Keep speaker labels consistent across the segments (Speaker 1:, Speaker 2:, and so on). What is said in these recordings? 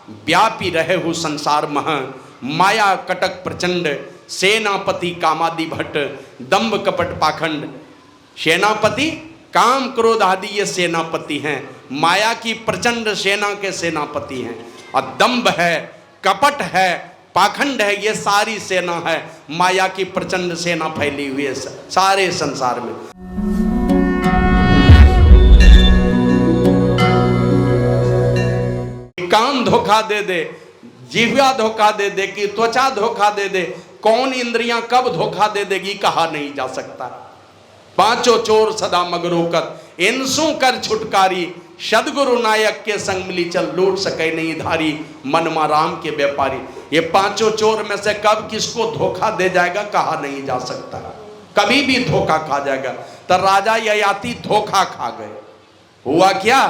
Speaker 1: व्यापी रहे हो संसार मह, माया कटक प्रचंड, सेनापति कामादि भट्ट, दंभ कपट पाखंड। सेनापति काम क्रोध आदि ये सेनापति हैं, माया की प्रचंड सेना के सेनापति हैं, और दंभ है, कपट है, पाखंड है, ये सारी सेना है, माया की प्रचंड सेना फैली हुई है सारे संसार में। कान धोखा दे दे, जिह्वा धोखा दे दे, कि त्वचा धोखा दे दे, कौन इंद्रियां कब धोखा दे देगी कहा नहीं जा सकता। पांचों चोर सदा मगरोकत, इनसों कर छुटकारी, सदगुरु नायक के संग मिली चल, लूट सके नहीं धारी, मनमा राम के व्यापारी। ये पांचों चोर में से कब किसको धोखा दे जाएगा कहा नहीं जा सकता, कभी भी धोखा खा जाएगा। तो राजा ययाति धोखा खा गए। हुआ क्या,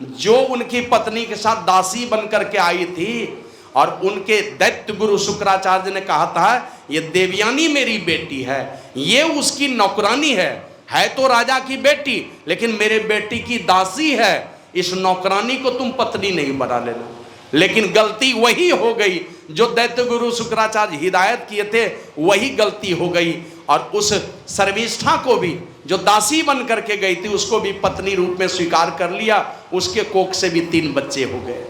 Speaker 1: जो उनकी पत्नी के साथ दासी बनकर के आई थी, और उनके दैत्य गुरु शुक्राचार्य ने कहा था ये देवयानी मेरी बेटी है, ये उसकी नौकरानी है तो राजा की बेटी, लेकिन मेरे बेटी की दासी है, इस नौकरानी को तुम पत्नी नहीं बना लेना। लेकिन गलती वही हो गई जो दैत्य गुरु शुक्राचार्य हिदायत किए थे, वही गलती हो गई, और उस सर्विष्ठा को भी जो दासी बन करके गई थी उसको भी पत्नी रूप में स्वीकार कर लिया। उसके कोख से भी 3 बच्चे हो गए,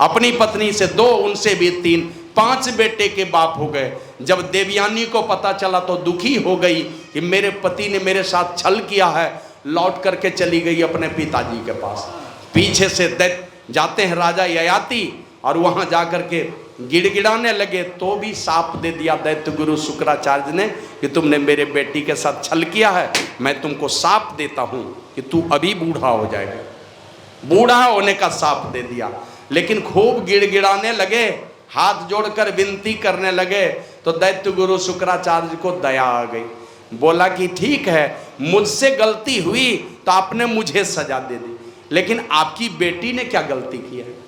Speaker 1: अपनी पत्नी से 2, उनसे भी 3, 5 बेटे के बाप हो गए। जब देवयानी को पता चला तो दुखी हो गई कि मेरे पति ने मेरे साथ छल किया है, लौट करके चली गई अपने पिताजी के पास। पीछे से दैत्य जाते हैं राजा ययाति, और वहां जाकर के गिड़गिड़ाने लगे, तो भी साप दे दिया दैत्य गुरु शुक्राचार्य ने कि तुमने मेरे बेटी के साथ छल किया है, मैं तुमको साप देता हूं कि तू अभी बूढ़ा हो जाएगा। बूढ़ा होने का साप दे दिया, लेकिन खूब गिड़गिड़ाने लगे, हाथ जोड़कर विनती करने लगे। तो दैत्य गुरु शुक्राचार्य को दया आ गई, बोला कि ठीक है मुझसे गलती हुई तो आपने मुझे सजा दे दी, लेकिन आपकी बेटी ने क्या गलती की है,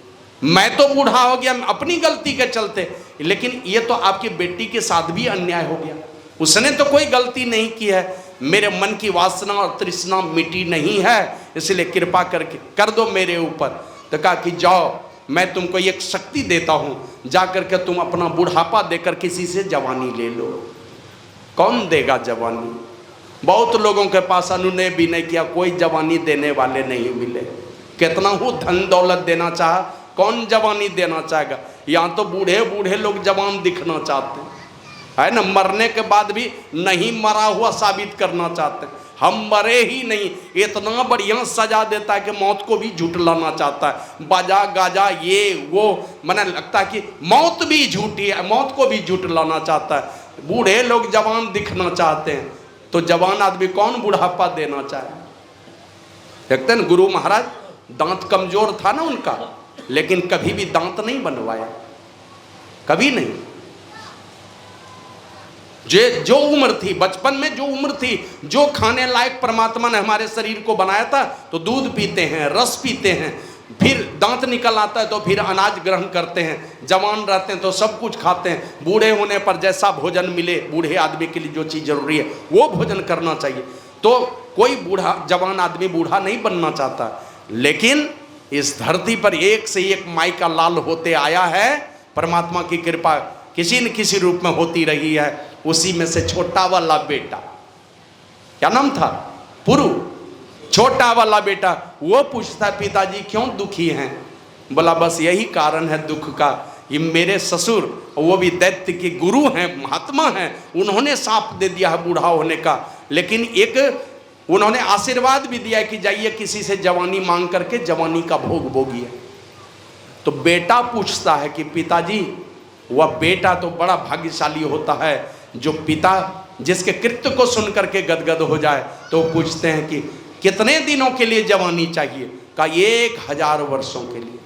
Speaker 1: मैं तो बूढ़ा हो गया अपनी गलती के चलते, लेकिन ये तो आपकी बेटी के साथ भी अन्याय हो गया, उसने तो कोई गलती नहीं की है, मेरे मन की वासना और तृष्णा मिटी नहीं है, इसलिए कृपा करके कर दो मेरे ऊपर। तो कहा कि जाओ मैं तुमको एक शक्ति देता हूँ, जा करके तुम अपना बुढ़ापा देकर किसी से जवानी ले लो। कौन देगा जवानी, बहुत लोगों के पास अनुनय भी नहीं किया, कोई जवानी देने वाले नहीं मिले। कितना हो धन दौलत देना चाहा, कौन जवानी देना चाहेगा। यहाँ तो बूढ़े बूढ़े लोग जवान दिखना चाहते हैं, है ना, मरने के बाद भी नहीं मरा हुआ साबित करना चाहते हैं, हम मरे ही नहीं, इतना बढ़िया सजा देता है कि मौत को भी झुठलाना चाहता है, बाजा गाजा ये वो, मने लगता है कि मौत भी झूठी है, मौत को भी झुठलाना चाहता है। बूढ़े लोग जवान दिखना चाहते हैं, तो जवान आदमी कौन बुढ़ापा देना चाहे। देखते हैं गुरु महाराज, दांत कमजोर था ना उनका, लेकिन कभी भी दांत नहीं बनवाया, कभी नहीं। जो उम्र थी बचपन में, जो उम्र थी, जो खाने लायक परमात्मा ने हमारे शरीर को बनाया था, तो दूध पीते हैं, रस पीते हैं, फिर दांत निकल आता है तो फिर अनाज ग्रहण करते हैं, जवान रहते हैं तो सब कुछ खाते हैं, बूढ़े होने पर जैसा भोजन मिले, बूढ़े आदमी के लिए जो चीज़ जरूरी है वो भोजन करना चाहिए। तो कोई बूढ़ा जवान आदमी बूढ़ा नहीं बनना चाहता, लेकिन इस धरती पर एक से एक माई का लाल होते आया है, परमात्मा की कृपा किसी न किसी रूप में होती रही है। उसी में से छोटा वाला बेटा, क्या नाम था, पुरु, छोटा वाला बेटा, वो पूछता है पिताजी क्यों दुखी हैं। बोला बस यही कारण है दुख का, ये मेरे ससुर, वो भी दैत्य के गुरु हैं, महात्मा हैं, उन्होंने साप दे दिया है बूढ़ा होने का, लेकिन एक उन्होंने आशीर्वाद भी दिया कि जाइए किसी से जवानी मांग करके जवानी का भोग भोगिए। तो बेटा पूछता है कि पिताजी, वह बेटा तो बड़ा भाग्यशाली होता है जो पिता जिसके कृत्य को सुन करके गदगद हो जाए। तो पूछते हैं कि कितने दिनों के लिए जवानी चाहिए। का 1000 वर्षों के लिए,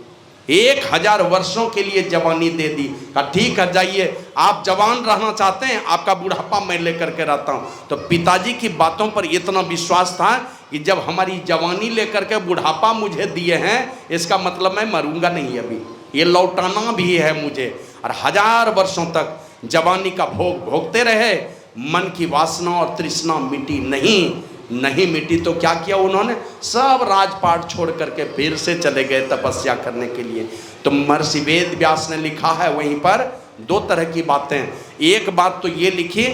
Speaker 1: 1000 वर्षों के लिए जवानी दे दी। का ठीक है जाइए, आप जवान रहना चाहते हैं, आपका बुढ़ापा मैं लेकर के रहता हूँ। तो पिताजी की बातों पर इतना विश्वास था कि जब हमारी जवानी लेकर के बुढ़ापा मुझे दिए हैं, इसका मतलब मैं मरूंगा नहीं, अभी ये लौटाना भी है मुझे। और 1000 वर्षों तक जवानी का भोग भोगते रहे, मन की वासना और तृष्णा मिटी नहीं मिटी। तो क्या किया उन्होंने, सब राजपाट छोड़ करके फिर से चले गए तपस्या करने के लिए। तो महर्षि वेद व्यास ने लिखा है वहीं पर दो तरह की बातें। एक बात तो ये लिखी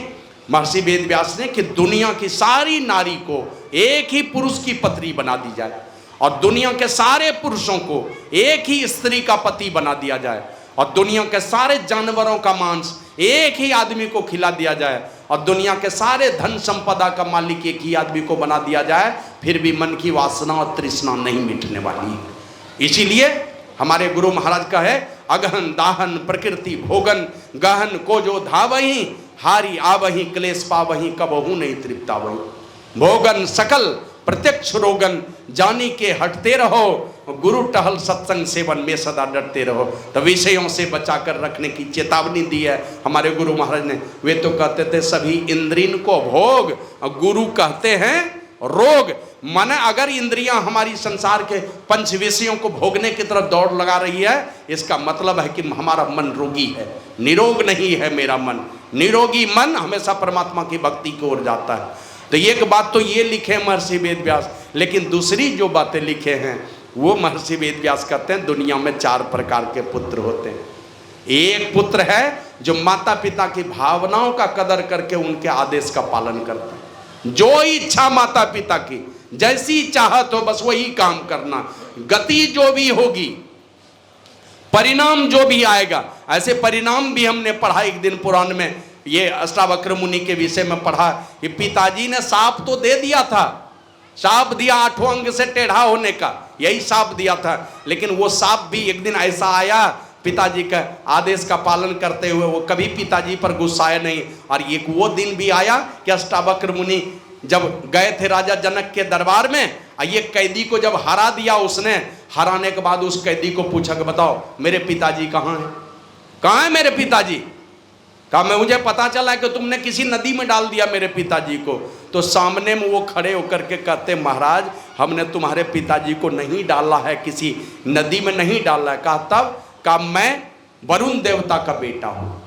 Speaker 1: महर्षि वेद व्यास ने कि दुनिया की सारी नारी को एक ही पुरुष की पत्नी बना दी जाए, और दुनिया के सारे पुरुषों को एक ही स्त्री का पति बना दिया जाए, और दुनिया के सारे जानवरों का मांस एक ही आदमी को खिला दिया जाए, और दुनिया के सारे धन संपदा का मालिक एक ही आदमी को बना दिया जाए, फिर भी मन की वासना और तृष्णा नहीं मिटने वाली है। इसीलिए हमारे गुरु महाराज का है, अगहन दाहन प्रकृति भोगन गहन को जो धावही हारी आवही क्लेश पावही कबहू नहीं तृप्तावही। भोगन सकल प्रत्यक्ष रोगन जानी के हटते रहो, गुरु टहल सत्संग सेवन में सदा डरते रहो। तो विषयों से बचाकर रखने की चेतावनी दी है हमारे गुरु महाराज ने। वे तो कहते थे सभी इंद्रियों को भोग, और गुरु कहते हैं रोग। माने अगर इंद्रियां हमारी संसार के पंच विषयों को भोगने की तरफ दौड़ लगा रही है, इसका मतलब है कि हमारा मन रोगी है, निरोग नहीं है मेरा मन। निरोगी मन हमेशा परमात्मा की भक्ति की ओर जाता है। तो एक बात तो ये लिखे महर्षि वेद व्यास, लेकिन दूसरी जो बातें लिखे हैं वो महर्षि वेद व्यास कहते हैं दुनिया में 4 प्रकार के पुत्र होते हैं। एक पुत्र है जो माता पिता की भावनाओं का कदर करके उनके आदेश का पालन करता है। जो इच्छा माता पिता की, जैसी चाहत हो बस वही काम करना, गति जो भी होगी, परिणाम जो भी आएगा। ऐसे परिणाम भी हमने पढ़ा एक दिन पुराण में, ये अष्टावक्र मुनि के विषय में पढ़ा कि पिताजी ने साप तो दे दिया था, साप दिया 8 अंग से टेढ़ा होने का, यही साप दिया था, लेकिन वो साप भी एक दिन ऐसा आया पिताजी का आदेश का पालन करते हुए, वो कभी पिताजी पर गुस्साया नहीं। और एक वो दिन भी आया कि अष्टावक्र मुनि जब गए थे राजा जनक के दरबार में, ये कैदी को जब हरा दिया उसने, हराने के बाद उस कैदी को पूछा कि बताओ मेरे पिताजी कहाँ हैं, कहाँ है मेरे पिताजी? कहा मैं मुझे पता चला कि तुमने किसी नदी में डाल दिया मेरे पिताजी को। तो सामने में वो खड़े होकर के कहते महाराज हमने तुम्हारे पिताजी को नहीं डाला है, किसी नदी में नहीं डाला है। कहा तब? कहा मैं वरुण देवता का बेटा हूँ,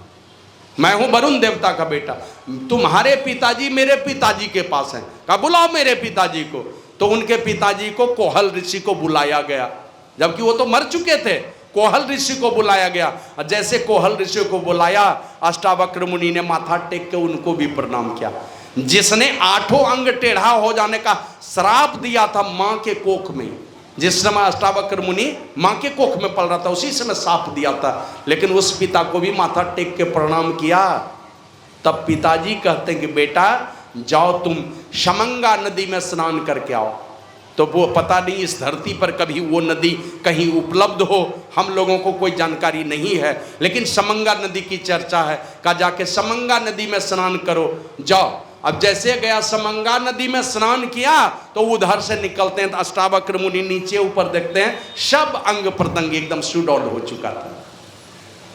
Speaker 1: मैं हूँ वरुण देवता का बेटा, तुम्हारे पिताजी मेरे पिताजी के पास हैं। कहा बुलाओ मेरे पिताजी को। तो उनके पिताजी को कोहल ऋषि को बुलाया गया, जबकि वो तो मर चुके थे। कोहल ऋषि को बुलाया गया, और जैसे कोहल ऋषि को बुलाया अष्टावक्र मुनि ने माथा टेक के उनको भी प्रणाम किया। जिसने 8 अंग टेढ़ा हो जाने का श्राप दिया था मां के कोख में, जिस समय अष्टावक्र मुनि मां के कोख में पल रहा था उसी समय श्राप दिया था, लेकिन उस पिता को भी माथा टेक के प्रणाम किया। तब पिताजी कहते हैं कि बेटा जाओ तुम शमंगा नदी में स्नान करके आओ। तो वो पता नहीं इस धरती पर कभी वो नदी कहीं उपलब्ध हो, हम लोगों को कोई जानकारी नहीं है, लेकिन समंगा नदी की चर्चा है। कहा जाके समंगा नदी में स्नान करो, जाओ। अब जैसे गया समंगा नदी में स्नान किया तो उधर से निकलते हैं तो अष्टावक्र मुनि नीचे ऊपर देखते हैं सब अंग प्रत्यंग एकदम सुडौल हो चुका था।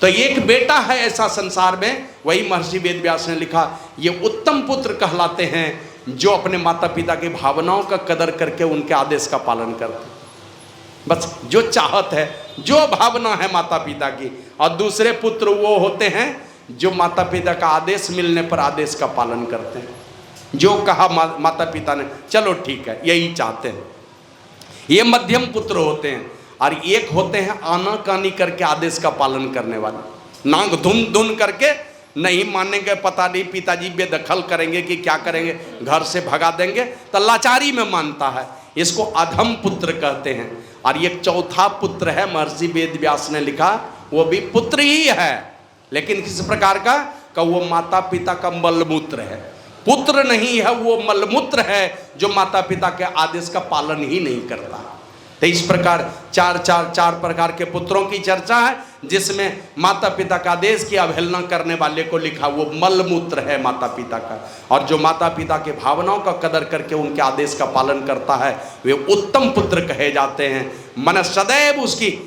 Speaker 1: तो एक बेटा है ऐसा संसार में, वही महर्षि वेद व्यास ने लिखा ये उत्तम पुत्र कहलाते हैं जो अपने माता पिता की भावनाओं का कदर करके उनके आदेश का पालन करते। बस जो चाहत है, जो भावना है माता पिता की। और दूसरे पुत्र वो होते हैं जो माता पिता का आदेश मिलने पर आदेश का पालन करते हैं, जो कहा माता पिता ने चलो ठीक है यही चाहते हैं। ये मध्यम पुत्र होते हैं। और एक होते हैं आनाकानी करके आदेश का पालन करने वाले, नाक धुन धुन करके नहीं मानेंगे, पता नहीं पिताजी बेदखल करेंगे कि क्या करेंगे, घर से भगा देंगे, तो लाचारी में मानता है, इसको अधम पुत्र कहते हैं। और एक चौथा पुत्र है महर्षि वेद व्यास ने लिखा, वो भी पुत्र ही है लेकिन किस प्रकार का वो माता पिता का मलमूत्र है, पुत्र नहीं है, वो मलमूत्र है जो माता पिता के आदेश का पालन ही नहीं करता। तो इस प्रकार चार प्रकार के पुत्रों की चर्चा है, जिसमें माता पिता का आदेश की अवहेलना करने वाले को लिखा वो मलमूत्र है माता पिता का। और जो माता पिता के भावनाओं का कदर करके उनके आदेश का पालन करता है वे उत्तम पुत्र कहे जाते हैं। मन सदैव उसकी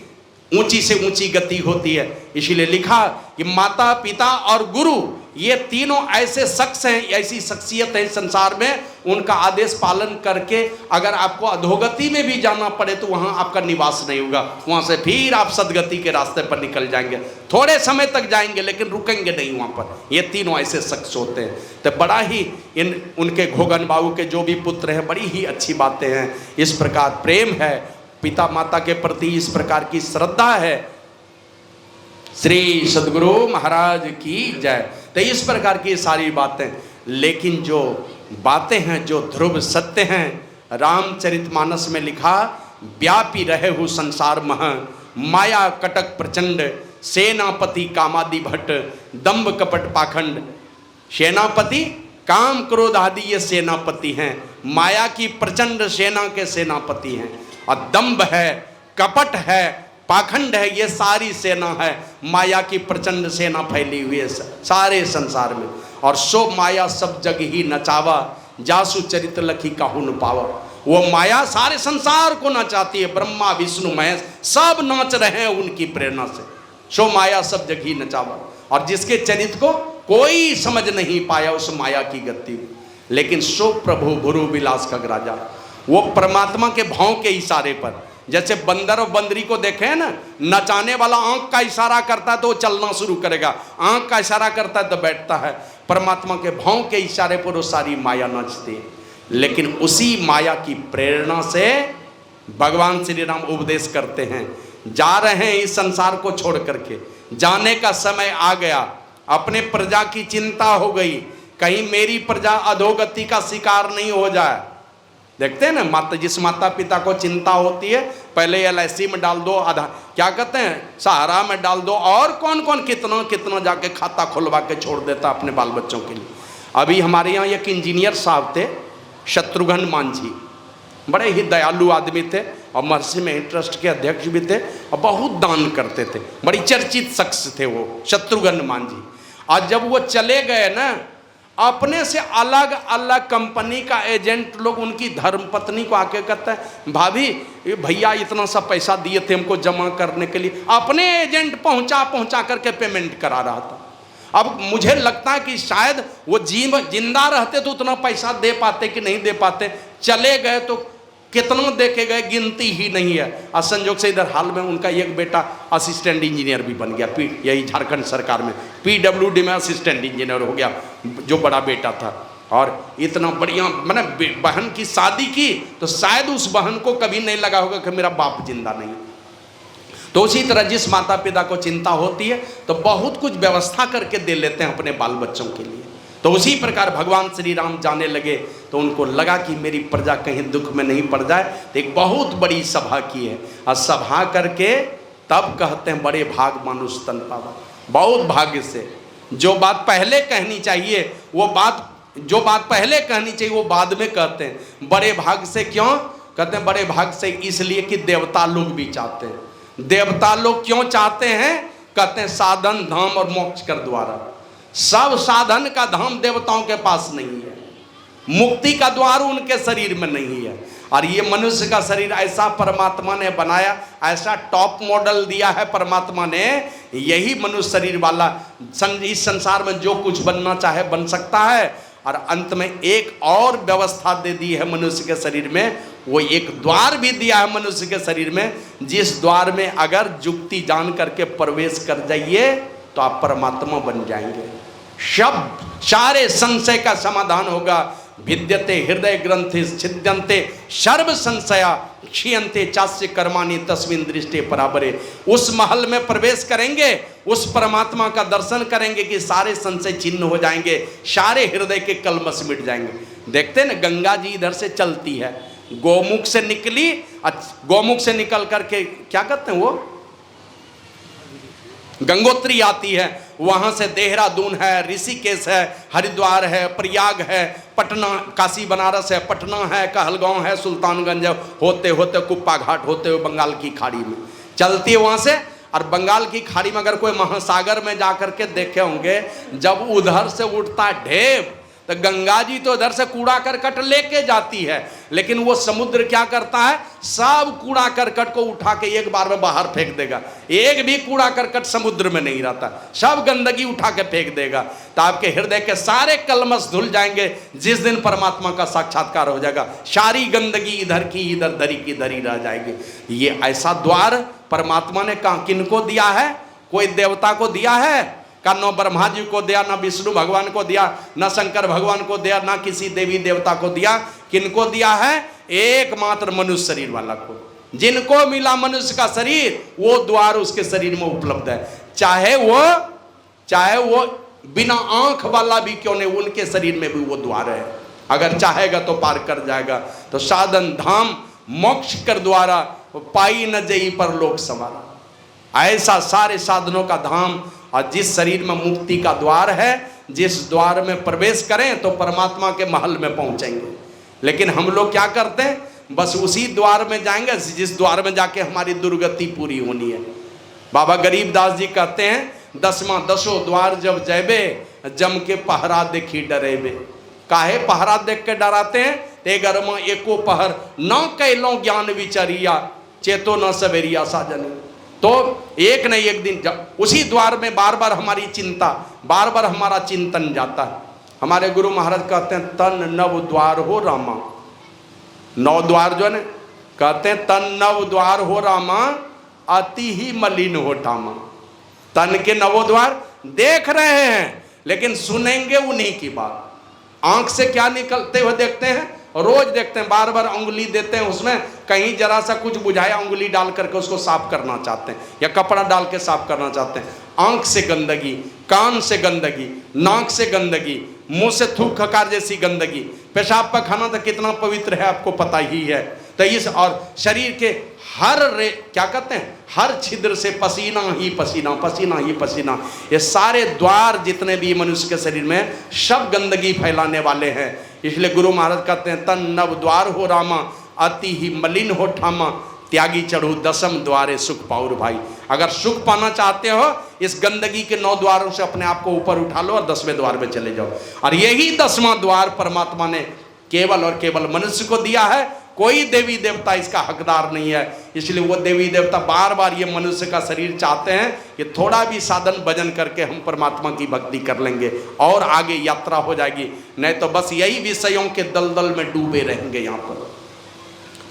Speaker 1: ऊंची से ऊंची गति होती है। इसीलिए लिखा कि माता पिता और गुरु ये तीनों ऐसे शख्स हैं, ऐसी शख्सियत है संसार में, उनका आदेश पालन करके अगर आपको अधोगति में भी जाना पड़े तो वहाँ आपका निवास नहीं होगा, वहाँ से फिर आप सदगति के रास्ते पर निकल जाएंगे। थोड़े समय तक जाएंगे लेकिन रुकेंगे नहीं वहाँ पर। ये तीनों ऐसे शख्स होते हैं। तो बड़ा ही उनके घोगन बाबू के जो भी पुत्र हैं बड़ी ही अच्छी बातें हैं। इस प्रकार प्रेम है, पिता माता के प्रति इस प्रकार की श्रद्धा है, श्री सद्गुरु महाराज की जय। तो इस प्रकार की सारी बातें, लेकिन जो बातें हैं जो ध्रुव सत्य हैं, रामचरितमानस में लिखा, व्यापी रहे हु संसार मह, माया कटक प्रचंड, सेनापति कामादि भट्ट, दंभ कपट पाखंड। सेनापति काम क्रोध आदि ये सेनापति हैं, माया की प्रचंड सेना के सेनापति हैं, और दंभ है, कपट है, पाखंड है, ये सारी सेना है, माया की प्रचंड सेना फैली हुई है सारे संसार में। और सो माया सब जग ही नचावा, जासु चरित लखी काहू न पावा। वो माया सारे संसार को नचाती है, ब्रह्मा विष्णु महेश सब नाच रहे हैं उनकी प्रेरणा से। सो माया सब जग ही नचावा, और जिसके चरित्र को कोई समझ नहीं पाया उस माया की गति, लेकिन सो प्रभु भुरु विलास का राजा, वो परमात्मा के भाव के इशारे पर, जैसे बंदर और बंदरी को देखे हैं ना, नचाने वाला आंख का इशारा करता है तो वो चलना शुरू करेगा, आंख का इशारा करता है तो बैठता है। परमात्मा के भाव के इशारे पर वो सारी माया नाचती है। लेकिन उसी माया की प्रेरणा से भगवान श्री राम उपदेश करते हैं, जा रहे हैं इस संसार को छोड़ करके, जाने का समय आ गया, अपने प्रजा की चिंता हो गई, कहीं मेरी प्रजा अधोगति का शिकार नहीं हो जाए। देखते हैं ना, जिस माता पिता को चिंता होती है, पहले LIC में डाल दो, आधा क्या कहते हैं सहारा में डाल दो, और कौन कौन कितना कितना जाके खाता खुलवा के छोड़ देता अपने बाल बच्चों के लिए। अभी हमारे यहाँ एक इंजीनियर साहब थे, शत्रुघ्न मांझी, बड़े ही दयालु आदमी थे, और महर्षि में ट्रस्ट के अध्यक्ष भी थे, और बहुत दान करते थे, बड़ी चर्चित शख्स थे वो शत्रुघ्न मांझी। और जब वो चले गए ना, अपने से अलग अलग कंपनी का एजेंट लोग उनकी धर्मपत्नी को आके कहता है, भाभी भैया इतना सा पैसा दिए थे हमको जमा करने के लिए, अपने एजेंट पहुंचा करके पेमेंट करा रहा था। अब मुझे लगता है कि शायद वो जिंदा रहते तो उतना पैसा दे पाते कि नहीं दे पाते, चले गए तो कितना देखे गए गिनती ही नहीं है। और संजोग से इधर हाल में उनका एक बेटा असिस्टेंट इंजीनियर भी बन गया, यही झारखंड सरकार में PWD में असिस्टेंट इंजीनियर हो गया, जो बड़ा बेटा था। और इतना बढ़िया, मैंने बहन की शादी की तो शायद उस बहन को कभी नहीं लगा होगा कि मेरा बाप जिंदा नहीं। तो उसी तरह जिस माता पिता को चिंता होती है तो बहुत कुछ व्यवस्था करके दे लेते हैं अपने बाल बच्चों के लिए। तो उसी प्रकार भगवान श्री राम जाने लगे तो उनको लगा कि मेरी प्रजा कहीं दुख में नहीं पड़ जाए, तो एक बहुत बड़ी सभा की है, और सभा करके तब कहते हैं बड़े भाग मानुष तन पावा। बहुत भाग्य से जो बात पहले कहनी चाहिए वो बात, जो बात पहले कहनी चाहिए वो बाद में कहते हैं। बड़े भाग से क्यों कहते हैं? बड़े भाग से इसलिए कि देवता लोग भी चाहते हैं। देवता लोग क्यों चाहते हैं? कहते हैं साधन धाम और मोक्ष कर द्वारा। सब साधन का धाम देवताओं के पास नहीं है, मुक्ति का द्वार उनके शरीर में नहीं है। और ये मनुष्य का शरीर ऐसा परमात्मा ने बनाया, ऐसा टॉप मॉडल दिया है परमात्मा ने, यही मनुष्य शरीर वाला इस संसार में जो कुछ बनना चाहे बन सकता है। और अंत में एक और व्यवस्था दे दी है मनुष्य के शरीर में, वो एक द्वार भी दिया है मनुष्य के शरीर में, जिस द्वार में अगर जुक्ति जान करके प्रवेश कर जाइए तो आप परमात्मा बन जाएंगे। शब्द सारे संशय का समाधान होगा। विद्यते हृदय ग्रंथि छिद्यन्ते सर्व संशया क्षीयन्ते चास्य कर्माणि तस्मिन् दृष्टे पराबरे। उस महल में प्रवेश करेंगे, उस परमात्मा का दर्शन करेंगे कि सारे संशय छिन्न हो जाएंगे, सारे हृदय के कलमश मिट जाएंगे। देखते हैं ना, गंगा जी इधर से चलती है, गोमुख से निकली, गोमुख से निकल करके क्या कहते हैं वो गंगोत्री आती है, वहां से देहरादून है, ऋषिकेश है, हरिद्वार है, प्रयाग है, पटना, काशी बनारस है, पटना है, कहलगांव है, सुल्तानगंज है, होते होते कुप्पा घाट होते हुए बंगाल की खाड़ी में चलती है वहां से। और बंगाल की खाड़ी में अगर कोई महासागर में जाकर के देखे होंगे, जब उधर से उठता है ढेब, तो गंगा जी तो उधर से कूड़ा करकट लेके जाती है, लेकिन वो समुद्र क्या करता है? सब कूड़ा करकट को उठा के एक बार में बाहर फेंक देगा। एक भी कूड़ा करकट समुद्र में नहीं रहता, सब गंदगी उठा के फेंक देगा। तो आपके हृदय के सारे कलमश धुल जाएंगे जिस दिन परमात्मा का साक्षात्कार हो जाएगा। सारी गंदगी इधर की इधर, दरी की दरी रह जाएगी। ये ऐसा द्वार परमात्मा ने कहा किनको दिया है? कोई देवता को दिया है का? न ब्रह्मा जी को दिया, न विष्णु भगवान को दिया, न शंकर भगवान को दिया, न किसी देवी देवता को दिया। किनको दिया है? एकमात्र मनुष्य शरीर वाला को। जिनको मिला मनुष्य का शरीर, वो द्वार उसके शरीर में उपलब्ध है। चाहे वो बिना आंख वाला भी क्यों नहीं, उनके शरीर में भी वो द्वार है। अगर चाहेगा तो पार कर जाएगा। तो साधन धाम मोक्ष कर द्वारा, पाई न जई परलोक समारा। ऐसा सारे साधनों का धाम, और जिस शरीर में मुक्ति का द्वार है, जिस द्वार में प्रवेश करें तो परमात्मा के महल में पहुंचेंगे। लेकिन हम लोग क्या करते हैं, बस उसी द्वार में जाएंगे जिस द्वार में जाके हमारी दुर्गति पूरी होनी है। बाबा गरीबदास जी कहते हैं, 10 द्वार जब जैबे, जम के पहरा देखी डरेबे। काहे पहरा देख के डराते हैं? तेगर में एको पहर न कैलो ज्ञान विचरिया, चेतो न सवेरिया साजन। तो एक न एक दिन जब उसी द्वार में बार बार हमारी चिंता, बार बार हमारा चिंतन जाता है। हमारे गुरु महाराज कहते हैं, तन नव द्वार हो रामा। 9 द्वार जो है ना, कहते हैं तन नव द्वार हो रामा, अति ही मलिन हो ठामा। तन के 9 द्वार देख रहे हैं, लेकिन सुनेंगे उन्हीं की बात। आंख से क्या निकलते हुए देखते हैं, रोज देखते हैं, बार बार उंगली देते हैं, उसमें कहीं जरा सा कुछ बुझाया, उंगली डाल करके उसको साफ करना चाहते हैं, या कपड़ा डाल के साफ करना चाहते हैं। आंख से गंदगी, कान से गंदगी, नाक से गंदगी, मुंह से थूक खकार जैसी गंदगी, पेशाब का खाना तो कितना पवित्र है आपको पता ही है। तो इस और शरीर के क्या कहते हैं, हर छिद्र से पसीना ही पसीना, पसीना ही पसीना। ये सारे द्वार जितने भी मनुष्य के शरीर में, सब गंदगी फैलाने वाले हैं। इसलिए गुरु महाराज कहते हैं, तन नव द्वार हो रामा, अति ही मलिन हो ठामा। त्यागी चढ़ू 10 द्वारे सुख पाउर भाई। अगर सुख पाना चाहते हो, इस गंदगी के 9 द्वारों से अपने आप को ऊपर उठा लो और 10वें द्वार में चले जाओ। और यही 10वां द्वार परमात्मा ने केवल और केवल मनुष्य को दिया है। कोई देवी देवता इसका हकदार नहीं है। इसलिए वो देवी देवता बार बार ये मनुष्य का शरीर चाहते हैं कि थोड़ा भी साधन भजन करके हम परमात्मा की भक्ति कर लेंगे और आगे यात्रा हो जाएगी। नहीं तो बस यही विषयों के दलदल में डूबे रहेंगे यहाँ पर।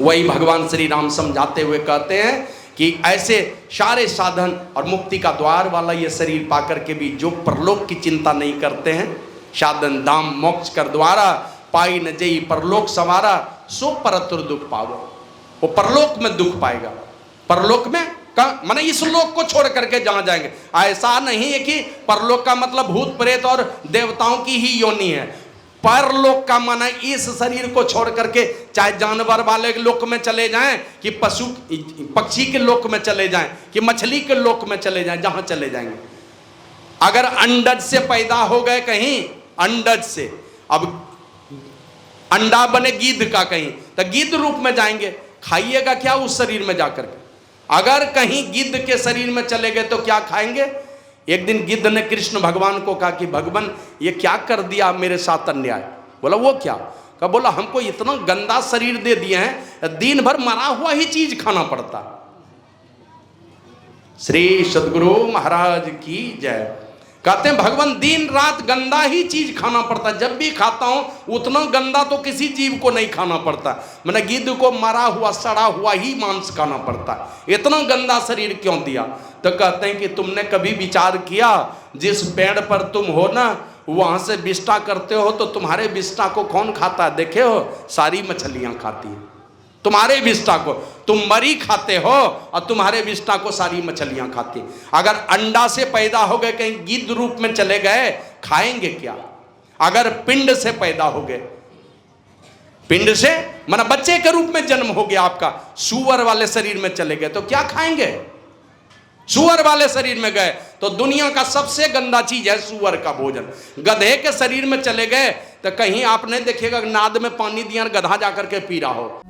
Speaker 1: वही भगवान श्री राम समझाते हुए कहते हैं कि ऐसे सारे साधन और मुक्ति का द्वार वाला ये शरीर पाकर के भी जो परलोक की चिंता नहीं करते हैं, साधन धाम मोक्ष कर द्वारा, पाई न जई परलोक सवारा, सो परतुर दुख पावो। वो परलोक में दुख पाएगा। परलोक में माने इस लोक को छोड़ करके जहां जाएंगे। ऐसा नहीं है कि परलोक का मतलब भूत प्रेत और देवताओं की ही योनि है। परलोक का माना इस शरीर को छोड़ करके चाहे जानवर वाले लोक में चले जाएं, कि पशु पक्षी के लोक में चले जाएं, कि मछली के लोक में चले जाएं, जहां चले जाएंगे। अगर अंडज से पैदा हो गए कहीं, अंडज से अब अंडा बने गिद्ध का कहीं, तो गिद्ध रूप में जाएंगे। खाइएगा क्या उस शरीर में जाकर के? अगर कहीं गिद्ध के शरीर में चले गए तो क्या खाएंगे? एक दिन गिद्ध ने कृष्ण भगवान को कहा कि भगवान ये क्या कर दिया मेरे साथ अन्याय। बोला वो क्या? कहा बोला हमको इतना गंदा शरीर दे दिए हैं, दिन भर मरा हुआ ही चीज खाना पड़ता। श्री सदगुरु महाराज की जय। कहते हैं भगवान दिन रात गंदा ही चीज खाना पड़ता, जब भी खाता हूं उतना गंदा तो किसी जीव को नहीं खाना पड़ता। मैंने गिद्ध को मरा हुआ सड़ा हुआ ही मांस खाना पड़ता, इतना गंदा शरीर क्यों दिया? तो कहते हैं कि तुमने कभी विचार किया, जिस पेड़ पर तुम हो ना, वहां से विष्टा करते हो तो तुम्हारे विष्टा को कौन खाता है? देखे हो, सारी मछलियां खाती है तुम्हारे विष्टा को। तुम मरी खाते हो और तुम्हारे विष्टा को सारी मछलियां खाती। अगर अंडा से पैदा हो गए, कहीं गिद्ध रूप में चले गए, खाएंगे क्या? अगर पिंड से पैदा हो गए, पिंड से माना बच्चे के रूप में जन्म हो गया आपका, सुअर वाले शरीर में चले गए तो क्या खाएंगे? सुअर वाले शरीर में गए तो दुनिया का सबसे गंदा चीज है सुअर का भोजन। गधे के शरीर में चले गए तो कहीं आपने देखिएगा नाद में पानी दिया, गधा जाकर के पी रहा हो।